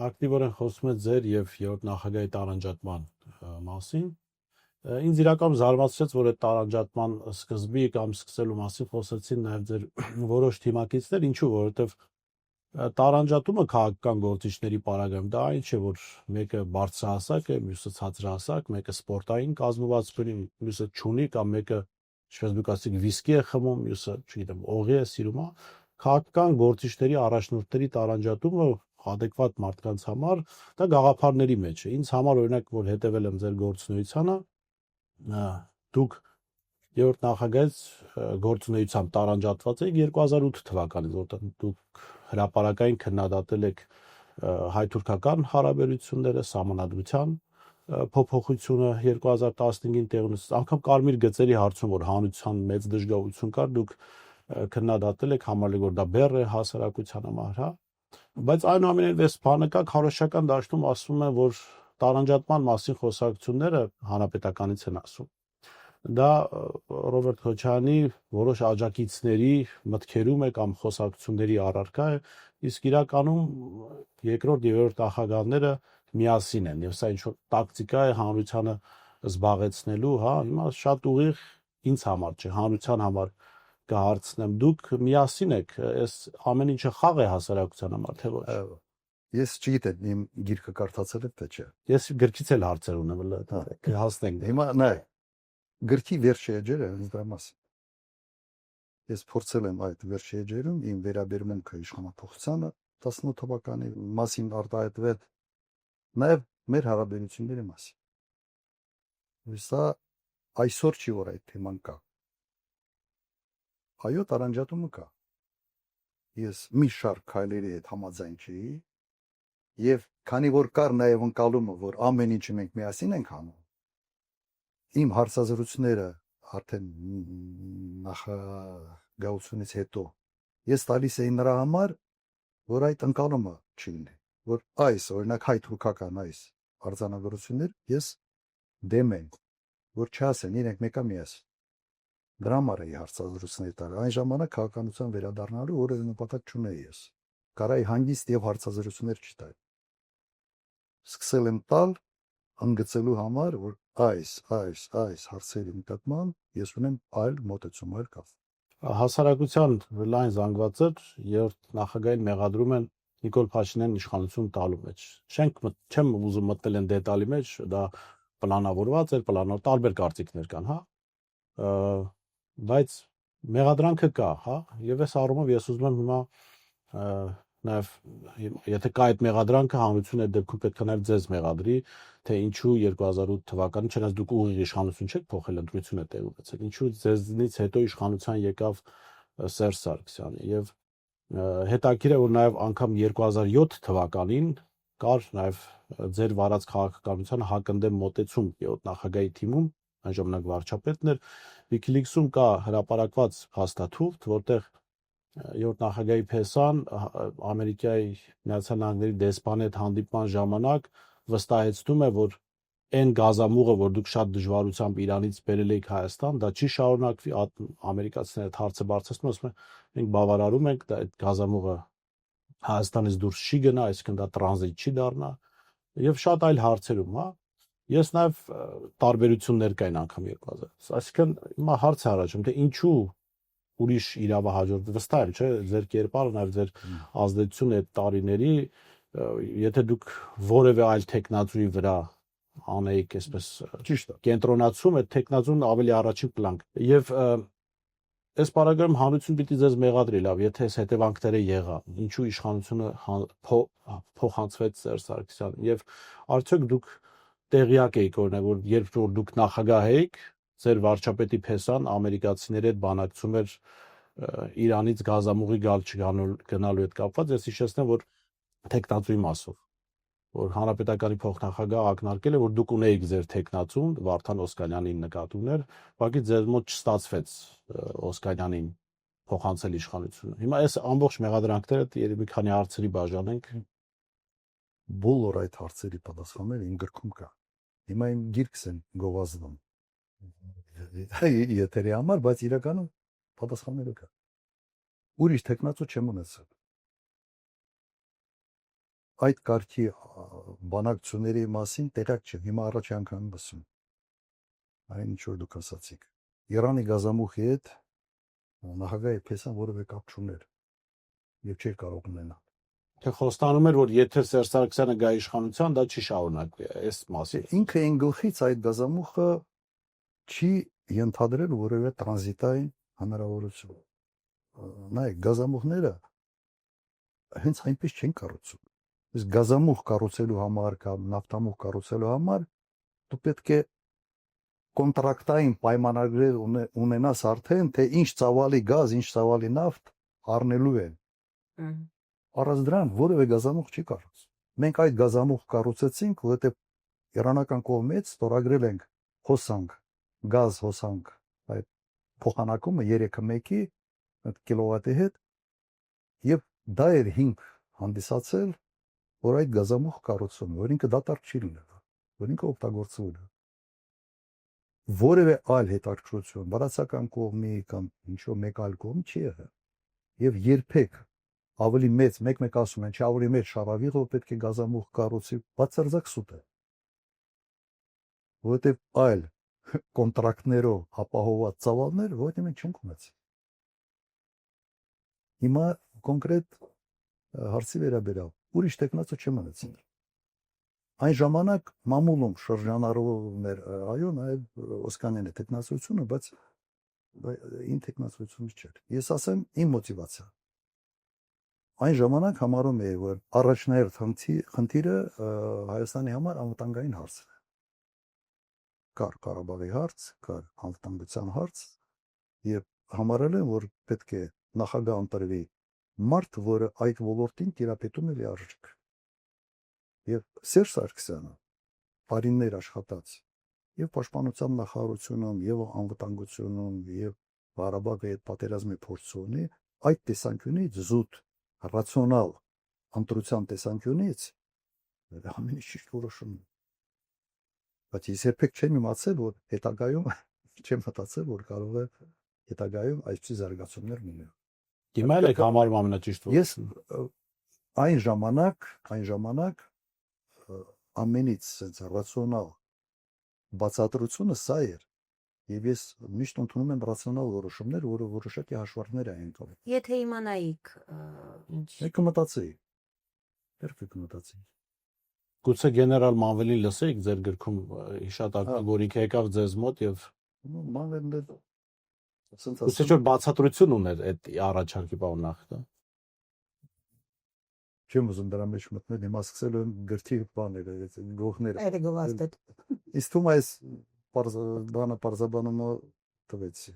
ակտիվորեն խոսում է ձեր եւ երրորդ նախագահի տարանջատման մասին։ Ինձ իրականում զարմացրեց, որ այդ տարանջատման սկզբի կամ սկսելու մասին խոսեցին նաեւ ձեր որոշ թիմակիցներ, ինչու, որովհետեւ տարանջատումը քաղաքական գործիչների պարագայում դա այն չէ, որ մեկը բարձրահասակ է, մյուսը ցածրահասակ, մեկը սպորտային կազմվածք ունի, մյուսը չունի կամ մեկը, ինչպես դուք ասացիք, վիսկի է խմում, մյուսը, չգիտեմ, օղի է սիրում, քաղաքական գործիչների առաջնորդների տարանջատումը adekvat մարդկանց համար դա գաղափարների մեջ է։ Ինձ համար օրինակ, որ հետևել եմ ձեր գործունեությանը, դուք երրորդ նախագահից գործունեությամբ տարանջատված եք 2008 թվականից, որտեղ դուք հրապարակային քննադատել եք հայ-թուրքական հարաբերությունները, սահմանադրության փոփոխությունը 2015-ին տեղի ունեցած, անգամ կարմիր գծերի հարցում, որ հանրության մեծ դժգոհություն կար, դուք քննադատել եք, համարել որ դա բեռ է հասարակության համար, հա։ Բայց այնուամենայնիվ այս բանը կա քարոշչական դաշտում ասվում է, որ տարանջատման մասին խոսակցությունները հանրապետականից են ասում։ Դա Ռոբերտ Քոչարյանի որոշ աջակիցների մտքերում է կամ խոսակցությունների առարկա է, իսկ իրականում երկրորդ եւ երրորդ նախագահները միասին են եւ սա ինչ որ տակտիկա է հանրությանը զբաղեցնելու, հա, հիմա շատ ուղիղ ինձ համար չէ, հանրության համար կհարցնեմ, դուք միասին եք, այս ամեն ինչը խաղ է հասարակության համար, թե ոչ։ Ես չգիտեմ, իմ գիրքը կարդացել եք թե չէ։ Ես գրքից էլ հարցեր ունեմ, հասնենք։ Հիմա նայ, գրքի վերջի էջերը ինձ դրա մասին։ Ես փորձել եմ այդ վերջի էջերում իմ վերաբերմունքը իշխանապողությանը 18 թվականի մասին արտահայտվել, նաև մեր հարաբերությունների մասին։ Սա այսօր չի որ այդ թեման կա։ Այո, տարանջատումը կա։ Ես մի շարք քայլերի հետ համաձայն չի, եւ քանի որ կար նաև ընկալումը, որ ամեն ինչը մենք միասին ենք անում, իմ հարցազրույցները արդեն նախագահությունից հետո ես տալիս էի նրա համար, որ այդ ընկալումը չլինի, որ այս օրինակ հայ-թուրքական այս արձանագրություններ ես դեմ եմ, որ չասեն իրենք մեկա միասին։ Դրա համար էի հարցազրույցներ տալ։ Այն ժամանակ քաղաքականության վերադառնալու որևէ նպատակ չունեի ես։ Կարայի հանգիստ եւ հարցազրույցներ չտալ։ Սկսել եմ տալ ընդգծելու համար, որ այս հարցերի նկատմամբ ես ունեմ այլ մոտեցում, այլ կապ։ Հասարակության լայն զանգվածներ երրորդ նախագահին մեղադրում են Նիկոլ Փաշինյանին իշխանություն տալու մեջ։ Չեմ ուզում մտնել են դետալի մեջ, դա պլանավորված էր, տարբեր կարծիքներ կան, հա։ Բայց մեղադրանքը կա, հա, եւ այս առումով ես ուզում եմ հիմա նաեւ եթե կա այդ մեղադրանքը հանրությունը այդ դեպքում պետք է նաեւ ձեզ մեղադրի, թե ինչու 2008 թվականին, չնայած դուք ուղիղ իշխանություն չեք փոխել, ընտրություն է տեղ ունեցել, ինչու ձեզնից հետո իշխանության եկավ Սերժ Սարգսյանը եւ հետաքրքիր է որ նաեւ անգամ 2007 թվականին կար նաեւ ձեր վարած քաղաքականության հակընդդեմ մոտեցում երրորդ նախագահի թիմում, այն ժամանակ վարչապետն էր, WikiLeaks-ում կա հրապարակված փաստաթուղթ, որտեղ երրորդ նախագահի փեսան Ամերիկայի Միացյալ Նահանգների դեսպանի հետ հանդիպման ժամանակ վստահեցնում է, որ այն գազամուղը, որ դուք շատ դժվարությամբ Իրանից բերել եք Հայաստան, դա չի շարունակվի, ամերիկացիները այդ հարցը բարձրացնում, ասում են, մենք բավարարում ենք, դա այդ գազամուղը Հայաստանից դուրս չի գնա, այսինքն դա տրանզիտ չի դառնա, եւ շատ այլ հարցերում, հա։ Ես նաեւ տարբերություններ կային անգամ 2000։ Այսինքն հիմա հարց է առաջում, թե ինչու ուրիշ իրավահաջորդ վստահ եմ, չէ, ձեր կերպարը նաեւ ձեր ազդեցությունը այդ տարիների, եթե դուք որևէ այլ տեխնացուի վրա անեիք այսպես ճիշտ է, կենտրոնացում, այդ տեխնացուն ավելի առաջին պլան։ Եվ այս պարագայում հանրություն պիտի ձեզ մեղադրի, լավ, եթե այս հետևանքները եղան, ինչու իշխանությունը փոխանցվեց Սերժ Սարգսյանին, եւ արդյոք դուք տեղյակ եք օրինակ, որ երբ որ դուք նախագահ եք, ձեր վարչապետի փեսան ամերիկացիների հետ բանակցում էր Իրանից գազամուղի գնալու հետ կապված, ես հիշեցնեմ, որ տեխնացուի մասով, որ հանրապետականի փոխնախագահ ակնարկել է, որ դուք ունեիք ձեր տեխնացուն, Վարդան Օսկանյանին նկատի ուներ, ուղղակի ձեր մոտ չստացվեց Օսկանյանին փոխանցել իշխանությունը։ Հիմա այս ամբողջ մեղադրանքները երևի մի քանի հարցերի բաժանենք։ Բոլոր այդ հարցերի պատասխանները իմ գրքում կա։ Հիմա իմ գիրքս են գովազդում։ Եթերի համար, բայց իրականում պատասխանները կա։ Ուրիշ տեխնացու չեմ ունեցել։ այդ կարգի բանակցությունների մասին տեղյակ չեմ, հիմա առաջ անգամ լսում։ Այն ինչ որ դուք ասացիք։ Իրանի գազամուխի հետ նախագահի պես որևէ կապ չուներ եւ չէր կարող ունենալ։ Թե խոստանում էր, որ եթե Սերժ Սարգսյանը գա իշխանության, դա չի շարունակվի, այս մասին։ Ինքը այն գլխից այդ գազամուխը չի ենթադրել որևէ տրանզիտային հնարավորություն։ Նայեք, գազամուխները հենց այնպես չեն կառուցում։ Իսկ գազամուխ կառուցելու համար կամ նավթամուխ կառուցելու համար դու պետք է կոնտրակտային պայմանագրեր ունենաս արդեն, թե ինչ ծավալի գազ, ինչ ծավալի նավթ առնելու են։ Առանց դրան որևէ գազամուխ չի կառուցվում։ Մենք այդ գազամուխ կառուցեցինք, որովհետև իրանական կողմից ստորագրել ենք հոսանք, գազ հոսանք, այդ փոխանակումը 3-1-ի կիլովատի հետ եւ դա էր հիմք հանդիսացել, որ այդ գազամուխ կառուցում, որ ինքը դատարկ չի լինել, որ ինքը օգտագործվում է։ Որևէ այլ հետաքրքրություն վարչական կողմի կամ ինչ-որ մեկ այլ կողմ չի եղել։ Եվ երբեք ավելի մեծ, մեկ ասում են, չէ, ավելի մեծ շարավիղով պետք է գազամուխ կառուցի, բացարձակ սուտ է։ Որովհետև այլ կոնտրակտներով ապահովված ծավալներ, որովհետև մենք չենք ունեցել։ Հիմա կոնկրետ հարցի վերաբերյալ ուրիշ տեխնացու չեմ ունեցել։ Այն ժամանակ մամուլում շրջանառվում էր, այո, նաև Օսկանյանի տեխնացությունը, բայց իմ տեխնացությունը չէր։ Ես ասեմ իմ մոտիվացիա։ Այն ժամանակ համարում էի, որ առաջնահերթ խնդիրը Հայաստանի համար անվտանգային հարցն է։ Կար Ղարաբաղի հարց, կար անվտանգության հարց, եւ համարել եմ, որ պետք է նախագահ ընտրվի մարդ, որը այդ ոլորտին տիրապետում է լիարժեք։ Եվ Սերժ Սարգսյանը բարիններ աշխատած եւ պաշտպանության նախարարությունում, եւ անվտանգությունում, եւ Ղարաբաղի հետ պատերազմի փորձ ունի, այդ տեսանկյունից զուտ ռացիոնալ ընտրության տեսանկյունից ամենից ճիշտ որոշումն է։ Բայց ես երբեք չեմ իմացել, որ հետագայում չեմ մտածել, որ կարող է հետագայում այսպիսի զարգացումներ լինել։ Հիմա էլ եք համարում ամենաճիշտ Ես որոշումը։ այն ժամանակ ամենից sense ռացիոնալ բացատրությունը սա էր, եւ ես միշտ ընդունում եմ ռացիոնալ որոշումներ, որը որոշակի հաշվարկներ են կողմ։ Եթե իմանայիք ինչ Եք մտածեի։ Երբեք մտածեի։ Գուցե գեներալ Մանվելին լսեիք ձեր գրքում հիշատակը, որ ինքը եկավ ձեզ մոտ եւ Մանվելը sense գուցե չէ բացատրություն ուներ այդ առաջարկի բանախ, դա։ չեմ ուզում դրա մեջ մտնել, հիմա սկսել եմ գրքի բաները, գողները։ Էրեգովաստետ։ Իսկ թվում է այս բանը պարզաբանումը տվեցի։